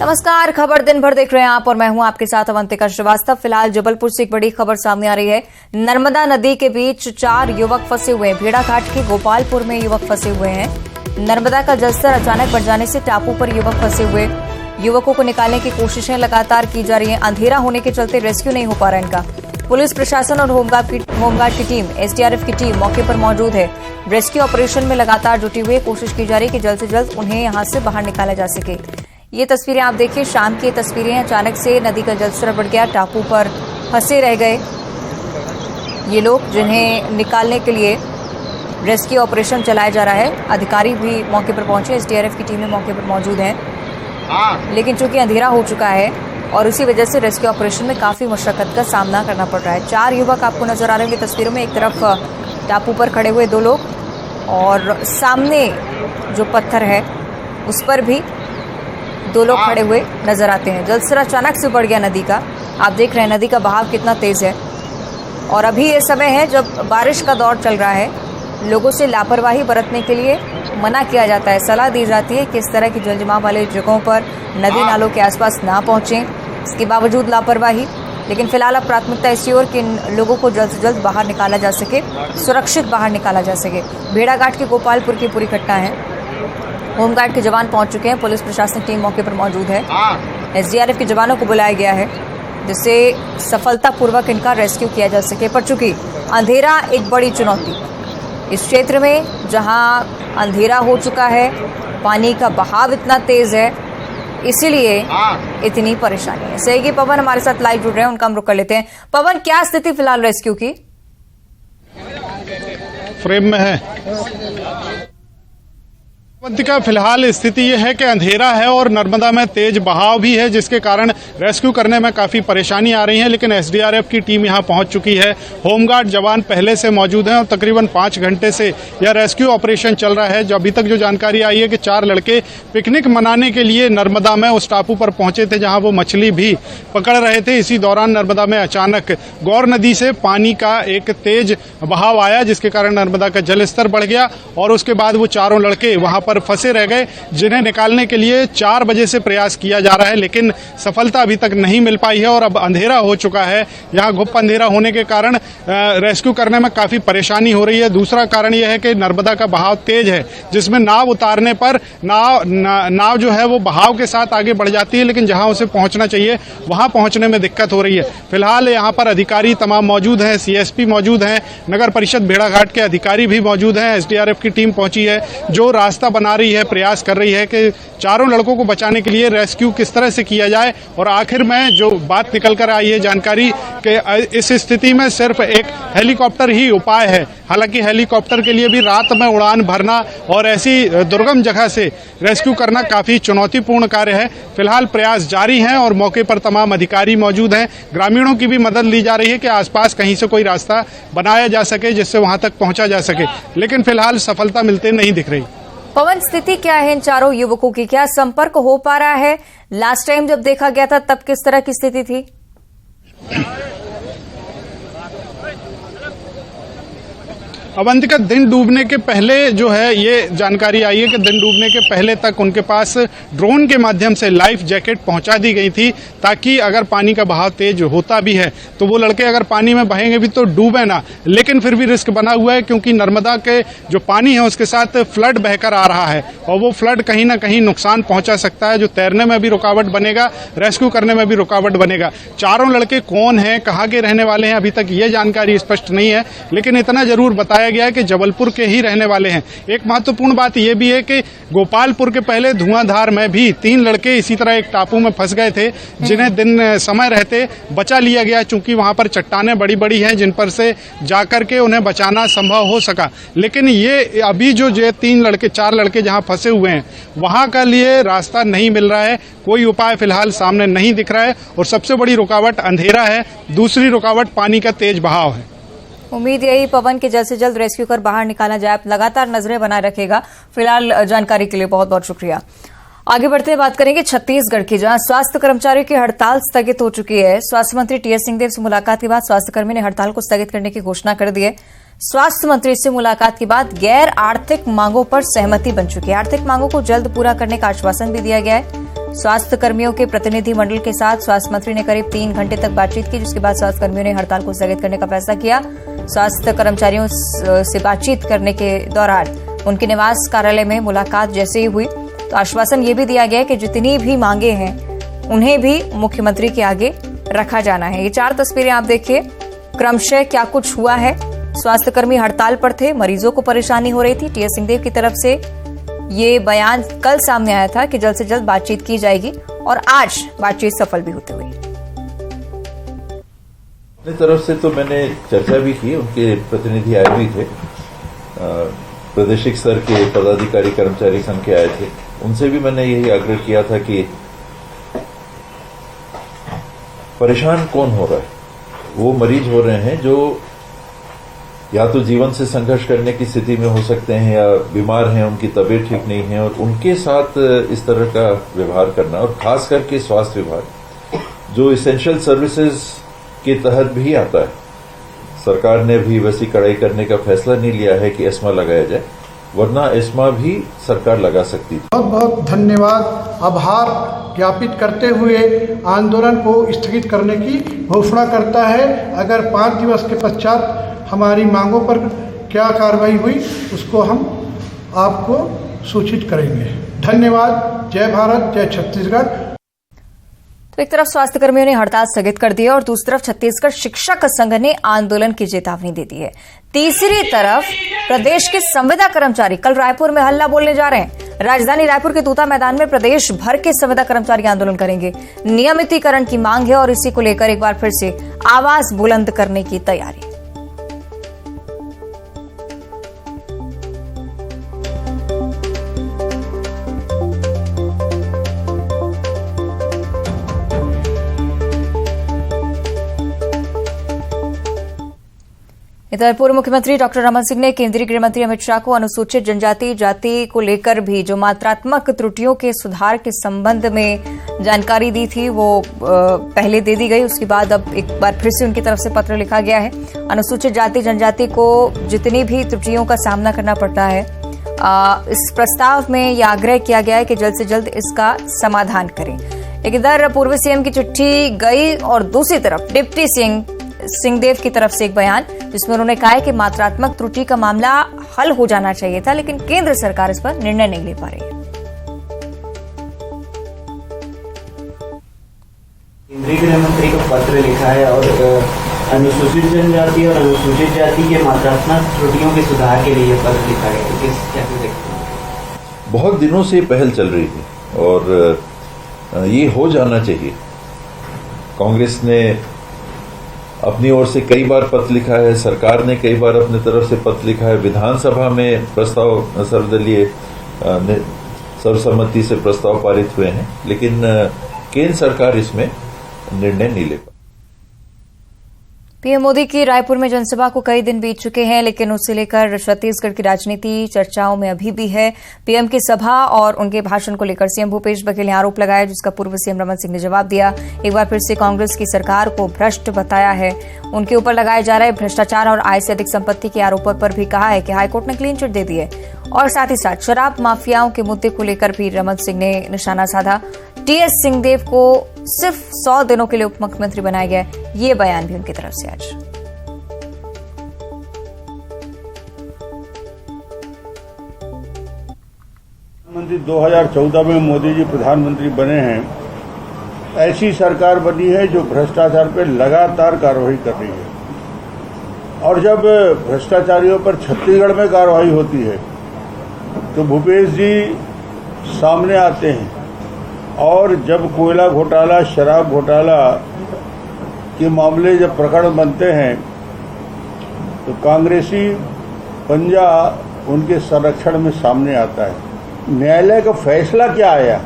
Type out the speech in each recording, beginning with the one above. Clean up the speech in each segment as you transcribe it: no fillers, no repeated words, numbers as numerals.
नमस्कार, खबर दिन भर देख रहे हैं आप और मैं हूं आपके साथ अवंतिका श्रीवास्तव। फिलहाल जबलपुर से एक बड़ी खबर सामने आ रही है। नर्मदा नदी के बीच 4 युवक फंसे हुए हैं। भेड़ाघाट के गोपालपुर में युवक फंसे हुए हैं। नर्मदा का जलस्तर अचानक बढ़ जाने से टापू पर युवक फंसे हुए। युवकों को निकालने की कोशिशें लगातार की जा रही हैं। अंधेरा होने के चलते रेस्क्यू नहीं हो पा रहा है इनका। पुलिस प्रशासन और होमगार्ड की टीम, एसडीआरएफ की टीम मौके पर मौजूद है। रेस्क्यू ऑपरेशन में लगातार जुटी हुई कोशिश की जा रही है कि जल्द से जल्द उन्हें यहां से बाहर निकाला जा सके। ये तस्वीरें आप देखिए, शाम की तस्वीरें। अचानक से नदी का जलस्तर बढ़ गया, टापू पर फंसे रह गए ये लोग, जिन्हें निकालने के लिए रेस्क्यू ऑपरेशन चलाया जा रहा है। अधिकारी भी मौके पर पहुंचे, एसडीआरएफ की टीमें मौके पर मौजूद हैं। लेकिन चूंकि अंधेरा हो चुका है और उसी वजह से रेस्क्यू ऑपरेशन में काफी मशक्कत का सामना करना पड़ रहा है। 4 युवक आपको नजर आ रहे होंगे तस्वीरों में। एक तरफ टापू पर खड़े हुए 2 लोग और सामने जो पत्थर है उस पर भी 2 लोग खड़े हुए नजर आते हैं। जलस्तर अचानक से बढ़ गया नदी का। आप देख रहे हैं नदी का बहाव कितना तेज है और अभी ये समय है जब बारिश का दौर चल रहा है। लोगों से लापरवाही बरतने के लिए मना किया जाता है, सलाह दी जाती है कि इस तरह की जलजमाव वाले जगहों पर नदी नालों के आसपास ना पहुंचें। इसके बावजूद लापरवाही। लेकिन फिलहाल अब प्राथमिकता इसी ओर कि इन लोगों को जल्द से जल्द बाहर निकाला जा सके, सुरक्षित बाहर निकाला जा सके। भेड़ाघाट के गोपालपुर की पूरी घटना है। होमगार्ड के जवान पहुंच चुके हैं, पुलिस प्रशासनिक टीम मौके पर मौजूद है। एसडीआरएफ के जवानों को बुलाया गया है जिससे सफलतापूर्वक इनका रेस्क्यू किया जा सके। पर चूंकि अंधेरा एक बड़ी चुनौती इस क्षेत्र में, जहां अंधेरा हो चुका है, पानी का बहाव इतना तेज है, इसीलिए इतनी परेशानी है। सहयोगी पवन हमारे साथ लाइव जुड़ रहे हैं, उनका हम रुक कर लेते हैं। पवन, क्या स्थिति फिलहाल रेस्क्यू की? फ्रेम में है अवंतिका। फिलहाल स्थिति यह है कि अंधेरा है और नर्मदा में तेज बहाव भी है, जिसके कारण रेस्क्यू करने में काफी परेशानी आ रही है। लेकिन एसडीआरएफ की टीम यहां पहुंच चुकी है। होमगार्ड जवान पहले से मौजूद हैं और तकरीबन 5 घंटे से यह रेस्क्यू ऑपरेशन चल रहा है। जो अभी तक जो जानकारी आई है कि 4 लड़के पिकनिक मनाने के लिए नर्मदा में उस टापू पर पहुंचे थे जहां वो मछली भी पकड़ रहे थे। इसी दौरान नर्मदा में अचानक गौर नदी से पानी का एक तेज बहाव आया, जिसके कारण नर्मदा का जलस्तर बढ़ गया और उसके बाद वो 4 लड़के वहां पर फंसे रह गए, जिन्हें निकालने के लिए 4 बजे से प्रयास किया जा रहा है। लेकिन सफलता अभी तक नहीं मिल पाई है और अब अंधेरा हो चुका है। यहाँ गुप्त अंधेरा होने के कारण रेस्क्यू करने में काफी परेशानी हो रही है। दूसरा कारण यह है कि नर्मदा का बहाव तेज है, जिसमें नाव उतारने पर नाव जो है वो बहाव के साथ आगे बढ़ जाती है, लेकिन जहां उसे पहुंचना चाहिए वहां पहुंचने में दिक्कत हो रही है। फिलहाल यहाँ पर अधिकारी तमाम मौजूद हैं, सीएसपी मौजूद हैं, नगर परिषद भेड़ाघाट के अधिकारी भी मौजूद हैं। एसडीआरएफ की टीम पहुंची है जो रास्ता बना रही है, प्रयास कर रही है कि 4 लड़कों को बचाने के लिए रेस्क्यू किस तरह से किया जाए। और आखिर में जो बात निकल कर आई है जानकारी कि इस स्थिति में सिर्फ एक हेलीकॉप्टर ही उपाय है। हालांकि हेलीकॉप्टर के लिए भी रात में उड़ान भरना और ऐसी दुर्गम जगह से रेस्क्यू करना काफी चुनौतीपूर्ण कार्य है। फिलहाल प्रयास जारी हैं और मौके पर तमाम अधिकारी मौजूद हैं। ग्रामीणों की भी मदद ली जा रही है कि आसपास कहीं से कोई रास्ता बनाया जा सके जिससे वहां तक पहुंचा जा सके, लेकिन फिलहाल सफलता मिलते नहीं दिख रही। पवन, स्थिति क्या है इन 4 युवकों की? क्या संपर्क हो पा रहा है? लास्ट टाइम जब देखा गया था तब किस तरह की स्थिति थी? अवंतिका, दिन डूबने के पहले जो है ये जानकारी आई है कि दिन डूबने के पहले तक उनके पास ड्रोन के माध्यम से लाइफ जैकेट पहुंचा दी गई थी, ताकि अगर पानी का बहाव तेज होता भी है तो वो लड़के अगर पानी में बहेंगे भी तो डूबे ना। लेकिन फिर भी रिस्क बना हुआ है, क्योंकि नर्मदा के जो पानी है उसके साथ फ्लड बहकर आ रहा है और वो फ्लड कहीं ना कहीं नुकसान पहुंचा सकता है, जो तैरने में भी रुकावट बनेगा, रेस्क्यू करने में भी रुकावट बनेगा। 4 लड़के कौन हैं, कहाँ के रहने वाले हैं, अभी तक ये जानकारी स्पष्ट नहीं है। लेकिन इतना जरूर बताया गया है कि जबलपुर के ही रहने वाले हैं। एक महत्वपूर्ण बात यह भी है कि गोपालपुर के पहले धुआंधार में भी 3 लड़के इसी तरह एक टापू में फंस गए थे, जिन्हें दिन समय रहते बचा लिया गया, चूंकि वहां पर चट्टानें बड़ी बड़ी हैं जिन पर से जाकर के उन्हें बचाना संभव हो सका। लेकिन ये अभी जो 4 लड़के जहां फंसे हुए हैं वहां का लिए रास्ता नहीं मिल रहा है, कोई उपाय फिलहाल सामने नहीं दिख रहा है और सबसे बड़ी रुकावट अंधेरा है, दूसरी रुकावट पानी का तेज बहाव है। उम्मीद यही पवन के जल्द से जल्द रेस्क्यू कर बाहर निकाला जाए। लगातार नजरें बनाए रखेगा। फिलहाल जानकारी के लिए बहुत बहुत शुक्रिया। आगे बढ़ते हैं, बात करेंगे छत्तीसगढ़ की, जहां स्वास्थ्य कर्मचारियों की हड़ताल स्थगित हो चुकी है। स्वास्थ्य मंत्री टीएस सिंहदेव से मुलाकात के बाद स्वास्थ्यकर्मी ने हड़ताल को स्थगित करने की घोषणा कर दी है। स्वास्थ्य मंत्री से मुलाकात के बाद गैर आर्थिक मांगों पर सहमति बन चुकी है। आर्थिक मांगों को जल्द पूरा करने का आश्वासन भी दिया गया है। स्वास्थ्य कर्मियों के प्रतिनिधि मंडल के साथ स्वास्थ्य मंत्री ने करीब 3 घंटे तक बातचीत की, जिसके बाद स्वास्थ्य कर्मियों ने हड़ताल को स्थगित करने का फैसला किया। स्वास्थ्य कर्मचारियों से बातचीत करने के दौरान उनके निवास कार्यालय में मुलाकात जैसे ही हुई तो आश्वासन ये भी दिया गया कि जितनी भी मांगे हैं उन्हें भी मुख्यमंत्री के आगे रखा जाना है। ये 4 तस्वीरें आप देखिए, क्रमशः क्या कुछ हुआ है। स्वास्थ्यकर्मी हड़ताल पर थे, मरीजों को परेशानी हो रही थी। टीएस सिंहदेव की तरफ से ये बयान कल सामने आया था कि जल्द से जल्द बातचीत की जाएगी और आज बातचीत सफल भी होती हुई। अपनी तरफ से तो मैंने चर्चा भी की, उनके प्रतिनिधि आए भी थे, प्रादेशिक स्तर के पदाधिकारी कर्मचारी संघ के आए थे। उनसे भी मैंने यही आग्रह किया था कि परेशान कौन हो रहा है, वो मरीज हो रहे हैं जो या तो जीवन से संघर्ष करने की स्थिति में हो सकते हैं या बीमार हैं, उनकी तबीयत ठीक नहीं है, और उनके साथ इस तरह का व्यवहार करना, और खास करके स्वास्थ्य विभाग जो इसेंशियल सर्विसेज के तहत भी आता है। सरकार ने भी वैसी कड़ाई करने का फैसला नहीं लिया है कि एस्मा लगाया जाए, वरना एस्मा भी सरकार लगा सकती थी। बहुत बहुत धन्यवाद, आभार ज्ञापित करते हुए आंदोलन को स्थगित करने की घोषणा करता है। अगर 5 दिवस के पश्चात हमारी मांगों पर क्या कार्रवाई हुई उसको हम आपको सूचित करेंगे। धन्यवाद। जय भारत, जय छत्तीसगढ़। तो एक तरफ स्वास्थ्य कर्मियों ने हड़ताल स्थगित कर दी है और दूसरी तरफ छत्तीसगढ़ शिक्षक संघ ने आंदोलन की चेतावनी दे दी है। तीसरी तरफ प्रदेश के संविदा कर्मचारी कल रायपुर में हल्ला बोलने जा रहे हैं। राजधानी रायपुर के तूता मैदान में प्रदेश भर के संविदा कर्मचारी आंदोलन करेंगे। नियमितीकरण की मांग है और इसी को लेकर एक बार फिर से आवाज बुलंद करने की तैयारी। इधर पूर्व मुख्यमंत्री डॉक्टर रमन सिंह ने केंद्रीय गृह मंत्री अमित शाह को अनुसूचित जनजाति जाति को लेकर भी जो मात्रात्मक त्रुटियों के सुधार के संबंध में जानकारी दी थी वो पहले दे दी गई। उसके बाद अब एक बार फिर से उनकी तरफ से पत्र लिखा गया है। अनुसूचित जाति जनजाति को जितनी भी त्रुटियों का सामना करना पड़ता है, इस प्रस्ताव में यह आग्रह किया गया है कि जल्द से जल्द इसका समाधान करें। एक इधर पूर्व सीएम की चिट्ठी गई और दूसरी तरफ डिप्टी सिंहदेव की तरफ से एक बयान जिसमें उन्होंने कहा है कि मात्रात्मक त्रुटि का मामला हल हो जाना चाहिए था, लेकिन केंद्र सरकार इस पर निर्णय नहीं ले पा रही है। केंद्रीय गृह मंत्री को पत्र लिखा है और अनुसूचित जनजाति और अनुसूचित जाति के मात्रात्मक त्रुटियों के सुधार के लिए पत्र लिखा है। कैसे देखते हैं? बहुत दिनों से पहल चल रही थी और ये हो जाना चाहिए। कांग्रेस ने अपनी ओर से कई बार पत्र लिखा है, सरकार ने कई बार अपनी तरफ से पत्र लिखा है, विधानसभा में प्रस्ताव सर्वदलीय सर्वसम्मति से प्रस्ताव पारित हुए हैं, लेकिन केंद्र सरकार इसमें निर्णय नहीं ले पाई। पीएम मोदी की रायपुर में जनसभा को कई दिन बीत चुके हैं, लेकिन उससे लेकर छत्तीसगढ़ की राजनीति चर्चाओं में अभी भी है। पीएम की सभा और उनके भाषण को लेकर सीएम भूपेश बघेल ने आरोप लगाया, जिसका पूर्व सीएम रमन सिंह ने जवाब दिया। एक बार फिर से कांग्रेस की सरकार को भ्रष्ट बताया है। उनके ऊपर लगाए जा रहे भ्रष्टाचार और आय से अधिक संपत्ति के आरोपों पर भी कहा है कि हाईकोर्ट ने क्लीन चिट दे दी है, और साथ ही साथ शराब माफियाओं के मुद्दे को लेकर भी रमन सिंह ने निशाना साधा। टीएस सिंहदेव को सिर्फ 100 दिनों के लिए उप मुख्यमंत्री बनाया गया, ये बयान भी उनकी तरफ से आज। प्रधानमंत्री 2014 में मोदी जी प्रधानमंत्री बने हैं। ऐसी सरकार बनी है जो भ्रष्टाचार पर लगातार कार्रवाई कर रही है, और जब भ्रष्टाचारियों पर छत्तीसगढ़ में कार्रवाई होती है तो भूपेश जी सामने आते हैं, और जब कोयला घोटाला, शराब घोटाला के मामले जब प्रकरण बनते हैं तो कांग्रेसी पंजा उनके संरक्षण में सामने आता है। न्यायालय का फैसला क्या आया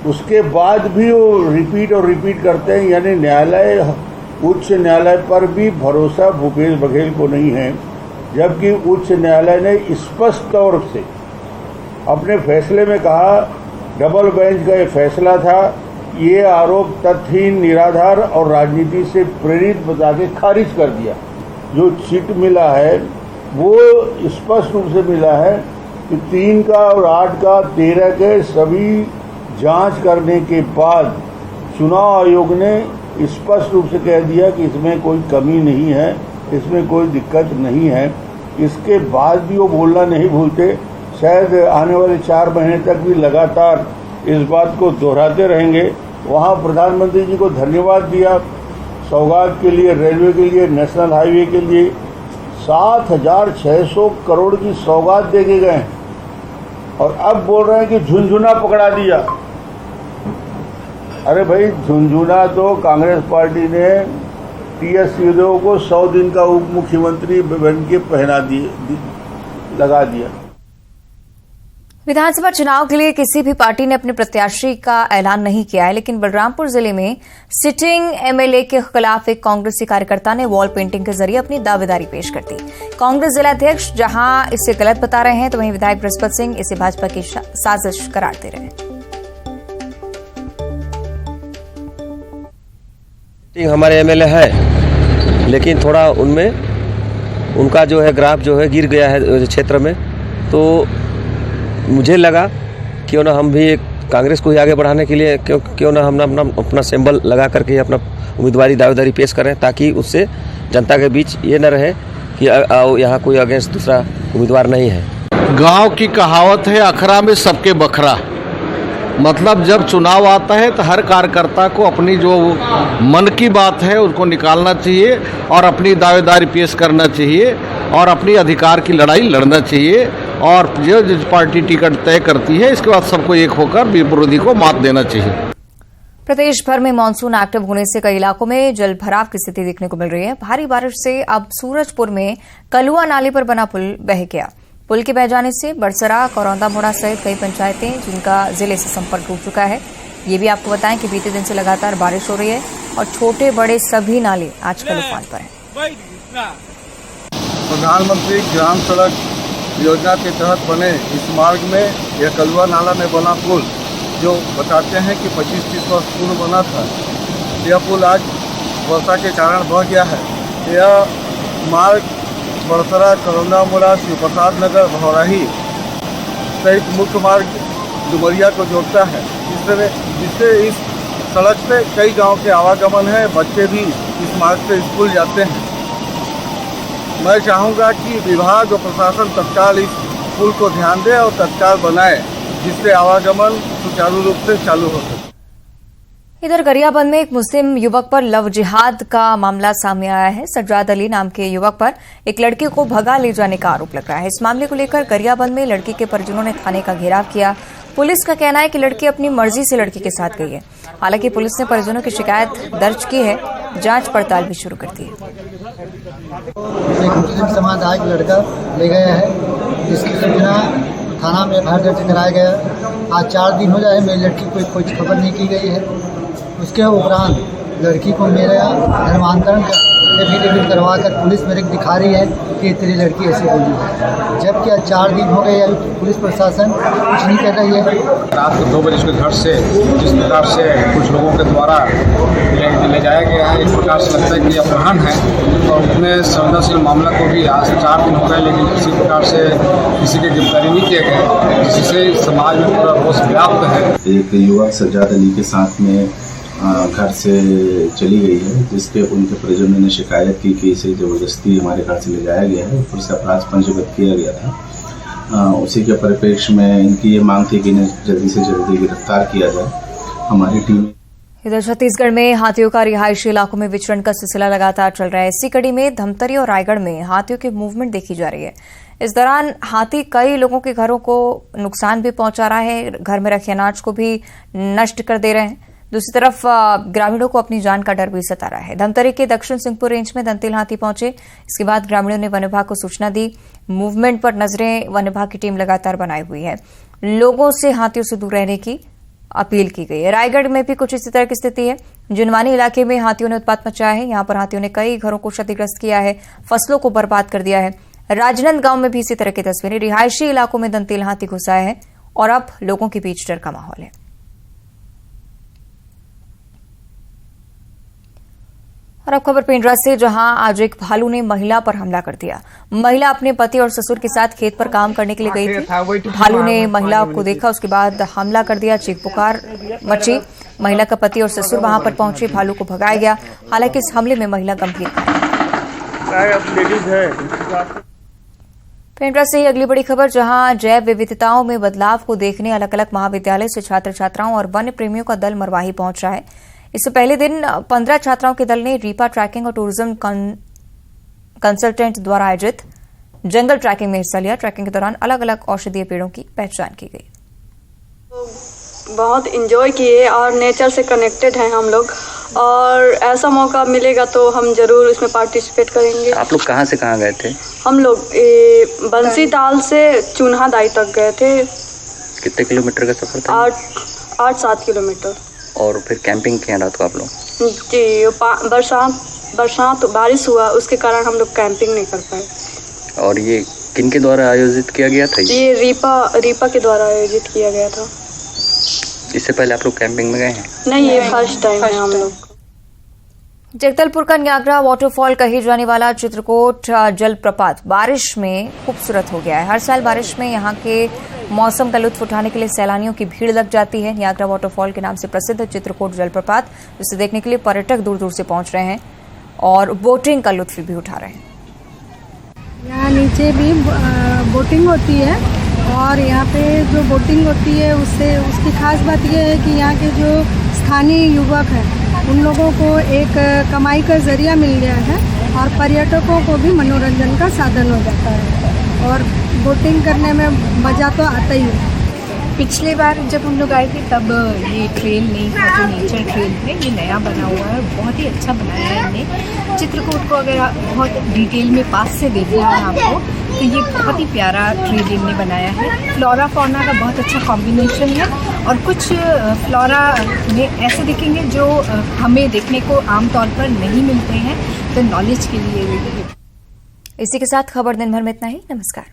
उसके बाद भी वो रिपीट करते हैं, यानी न्यायालय, उच्च न्यायालय पर भी भरोसा भूपेश बघेल को नहीं है, जबकि उच्च न्यायालय ने स्पष्ट तौर से अपने फैसले में कहा, डबल बेंच का ये फैसला था, ये आरोप तथ्यहीन, निराधार और राजनीति से प्रेरित बता के खारिज कर दिया। जो चिट मिला है वो स्पष्ट रूप से मिला है कि 3 का और 8 का 13 के सभी जांच करने के बाद चुनाव आयोग ने स्पष्ट रूप से कह दिया कि इसमें कोई कमी नहीं है, इसमें कोई दिक्कत नहीं है। इसके बाद भी वो बोलना नहीं भूलते। शायद आने वाले 4 महीने तक भी लगातार इस बात को दोहराते रहेंगे। वहाँ प्रधानमंत्री जी को धन्यवाद दिया सौगात के लिए, रेलवे के लिए, नेशनल हाईवे के लिए 7,600 करोड़ की सौगात दे के गए और अब बोल रहे हैं कि झुनझुना पकड़ा दिया। अरे भाई, झुनझुना तो कांग्रेस पार्टी ने टीएस सिंहदेव को 100 दिन का उप मुख्यमंत्री बन के लगा दिया। विधानसभा चुनाव के लिए किसी भी पार्टी ने अपने प्रत्याशी का ऐलान नहीं किया है, लेकिन बलरामपुर जिले में सिटिंग एमएलए के खिलाफ एक कांग्रेसी कार्यकर्ता ने वॉल पेंटिंग के जरिए अपनी दावेदारी पेश कर दी। कांग्रेस जिलाध्यक्ष जहां इसे गलत बता रहे हैं, तो वहीं विधायक बृहस्पति सिंह इसे भाजपा की साजिश करार दे रहे हैं। हमारे एमएलए है, लेकिन थोड़ा उनमें उनका जो है ग्राफ जो है गिर गया है क्षेत्र में, तो मुझे लगा क्यों ना हम भी एक कांग्रेस को ही आगे बढ़ाने के लिए क्यों ना हम अपना सिंबल लगा करके अपना उम्मीदवारी दावेदारी पेश करें, ताकि उससे जनता के बीच ये न रहे कि यहाँ कोई अगेंस्ट दूसरा उम्मीदवार नहीं है। गांव की कहावत है, अखरा में सबके बखरा। मतलब जब चुनाव आता है तो हर कार्यकर्ता को अपनी जो मन की बात है उसको निकालना चाहिए और अपनी दावेदारी पेश करना चाहिए और अपनी अधिकार की लड़ाई लड़ना चाहिए और जो पार्टी टिकट तय करती है इसके बाद सबको एक होकर विरोधी को मात देना चाहिए। प्रदेश भर में मानसून एक्टिव होने से कई इलाकों में जल भराव की स्थिति देखने को मिल रही है। भारी बारिश से अब सूरजपुर में कलुआ नाले पर बना पुल बह गया। पुल के बह जाने से बड़सरा, करौंदा मोड़ा सहित कई पंचायतें जिनका जिले से संपर्क टूट चुका है। ये भी आपको बताएं कि बीते दिन से लगातार बारिश हो रही है और छोटे बड़े सभी नाले आजकल उफान पर हैं। प्रधानमंत्री ग्राम सड़क योजना के तहत बने इस मार्ग में यह कलुआ नाला में बना पुल जो बताते हैं कि 25-30 वर्ष पूर्व बना था, यह पुल आज वर्षा के कारण बह गया है। यह मार्ग बड़सरा, करौंदा मोड़ा, शिव प्रसाद नगर, भौराही सहित मुख्य मार्ग डुमरिया को जोड़ता है, जिससे इस सड़क पे कई गांव के आवागमन है। बच्चे भी इस मार्ग से स्कूल जाते हैं। मैं चाहूँगा कि विभाग और प्रशासन तत्काल इस पुल को ध्यान दे और तत्काल बनाए, जिससे आवागमन सुचारू रूप से चालू हो सके। इधर गरियाबंद में एक मुस्लिम युवक पर लव जिहाद का मामला सामने आया है। सज्जाद अली नाम के युवक पर एक लड़की को भगा ले जाने का आरोप लग रहा है। इस मामले को लेकर गरियाबंद में लड़की के परिजनों ने थाने का घेराव किया। पुलिस का कहना है कि लड़की अपनी मर्जी से लड़की के साथ गई है। हालांकि पुलिस ने परिजनों की शिकायत दर्ज की है, जांच पड़ताल भी शुरू कर दी है। एक मुस्लिम समाज आज लड़का ले गया है, जिसकी सूचना थाना में एफआईआर दर्ज कराया गया। आज 4 दिन हो जाए मेरी लड़की को कोई खबर नहीं की गई है। उसके उपरांत लड़की को मेरा धर्मांतरण एफिडेविट करवा कर पुलिस मेरे दिखा रही है कि तेरी लड़की ऐसी बोली है, जबकि आज 4 दिन हो गए अभी पुलिस प्रशासन कुछ नहीं कर रही है। रात को 2 बजे उसके घर से जिस प्रकार से कुछ लोगों के द्वारा ले जाया गया है, एक प्रकार से लगता है कि अपहरण है और उतने संवेदनशील मामला को भी आज 4 दिन हो गए, लेकिन किसी प्रकार से किसी की गिरफ्तारी नहीं किए गए, जिससे समाज में पूरा रोष व्याप्त है। एक युवक सज्जाद अली के साथ में घर से चली गई है, जिसके उनके परिजनों ने शिकायत की कि इसे ज़बरदस्ती हमारे घर से ले जाया गया है, फिर से अपराध पंजीबद्ध किया गया था। उसी के परिप्रेक्ष्य में इनकी ये मांग थी कि इन्हें जल्दी से जल्दी गिरफ्तार किया जाए। हमारी टीम इधर छत्तीसगढ़ में हाथियों का रिहायशी इलाकों में विचरण का सिलसिला लगातार चल रहा है। इसी कड़ी में धमतरी और रायगढ़ में हाथियों की मूवमेंट देखी जा रही है। इस दौरान हाथी कई लोगों के घरों को नुकसान भी पहुंचा रहा है, घर में रखे अनाज को भी नष्ट कर दे रहे हैं। दूसरी तरफ ग्रामीणों को अपनी जान का डर भी सता रहा है। धमतरी के दक्षिण सिंहपुर रेंज में दंतेल हाथी पहुंचे। इसके बाद ग्रामीणों ने वन विभाग को सूचना दी। मूवमेंट पर नजरें वन विभाग की टीम लगातार बनाई हुई है। लोगों से हाथियों से दूर रहने की अपील की गई है। रायगढ़ में भी कुछ इसी तरह की स्थिति है। जुनवानी इलाके में हाथियों ने उत्पात मचाया है। यहां पर हाथियों ने कई घरों को क्षतिग्रस्त किया है, फसलों को बर्बाद कर दिया है। राजनंद गांव में भी इसी तरह की तस्वीरें। रिहायशी इलाकों में दंतेल हाथी घुसा है और अब लोगों के बीच डर का माहौल है। और अब खबर पेंड्रा से, जहां आज एक भालू ने महिला पर हमला कर दिया। महिला अपने पति और ससुर के साथ खेत पर काम करने के लिए गई थी। भालू ने महिला को देखा, उसके बाद हमला कर दिया। चीख पुकार मची। महिला का पति और ससुर वहां पर पहुंचे, भालू को भगाया गया। हालांकि इस हमले में महिला गंभीर पेंड्रा से ही अगली बड़ी खबर, जहां जैव विविधताओं में बदलाव को देखने अलग अलग महाविद्यालय से छात्र छात्राओं और वन्य प्रेमियों का दल मरवाही पहुंचा है। इससे पहले दिन 15 छात्राओं के दल ने रीपा ट्रैकिंग और टूरिज्म कंसल्टेंट द्वारा आयोजित जंगल ट्रैकिंग में हिस्सा लिया। ट्रैकिंग के दौरान अलग अलग औषधीय पेड़ों की पहचान की गई। बहुत एंजॉय किए और नेचर से कनेक्टेड हैं हम लोग, और ऐसा मौका मिलेगा तो हम जरूर इसमें पार्टिसिपेट करेंगे। आप लोग कहाँ से कहाँ गए थे? हम लोग बंसी ताल से चून्हा दाई तक गए थे। कितने किलोमीटर का सफर था? 8-7 किलोमीटर। और फिर कैंपिंग किया रात को आप लोग? जी, बरसात बारिश हुआ, उसके कारण हम लोग कैंपिंग नहीं कर पाए। और ये किन के द्वारा आयोजित किया गया था? ये रीपा के द्वारा आयोजित किया गया था। इससे पहले आप लोग कैंपिंग में गए हैं? नहीं, ये फर्स्ट टाइम है हम लोग। जगदलपुर का न्यागरा वाटरफॉल कहे जाने वाला चित्रकूट जलप्रपात बारिश में खूबसूरत हो गया है। हर साल बारिश में यहाँ के मौसम का लुत्फ उठाने के लिए सैलानियों की भीड़ लग जाती है। न्यागरा वाटरफॉल के नाम से प्रसिद्ध चित्रकूट जलप्रपात, जिसे देखने के लिए पर्यटक दूर दूर से पहुंच रहे हैं और बोटिंग का लुत्फ भी उठा रहे हैं। यहाँ नीचे भी बोटिंग होती है, और यहाँ पे जो बोटिंग होती है उसकी खास बात यह है कि यहाँ के जो स्थानीय युवक हैं उन लोगों को एक कमाई का जरिया मिल गया है, और पर्यटकों को भी मनोरंजन का साधन हो जाता है, और बोटिंग करने में मज़ा तो आता ही है। पिछले बार जब हम लोग आए थे तब ये ट्रेल नहीं था, जो नेचर ट्रेल है ये नया बना हुआ है, बहुत ही अच्छा बनाया है इन्हें। चित्रकूट को अगर आप बहुत डिटेल में पास से देखना है आपको, तो ये बहुत ही प्यारा ट्रेल इन्हें बनाया है। फ्लोरा फौना का बहुत अच्छा कॉम्बिनेशन है, और कुछ फ्लोरा में ऐसे दिखेंगे जो हमें देखने को आमतौर पर नहीं मिलते हैं, तो नॉलेज के लिए। इसी के साथ खबर दिन भर में इतना ही। नमस्कार।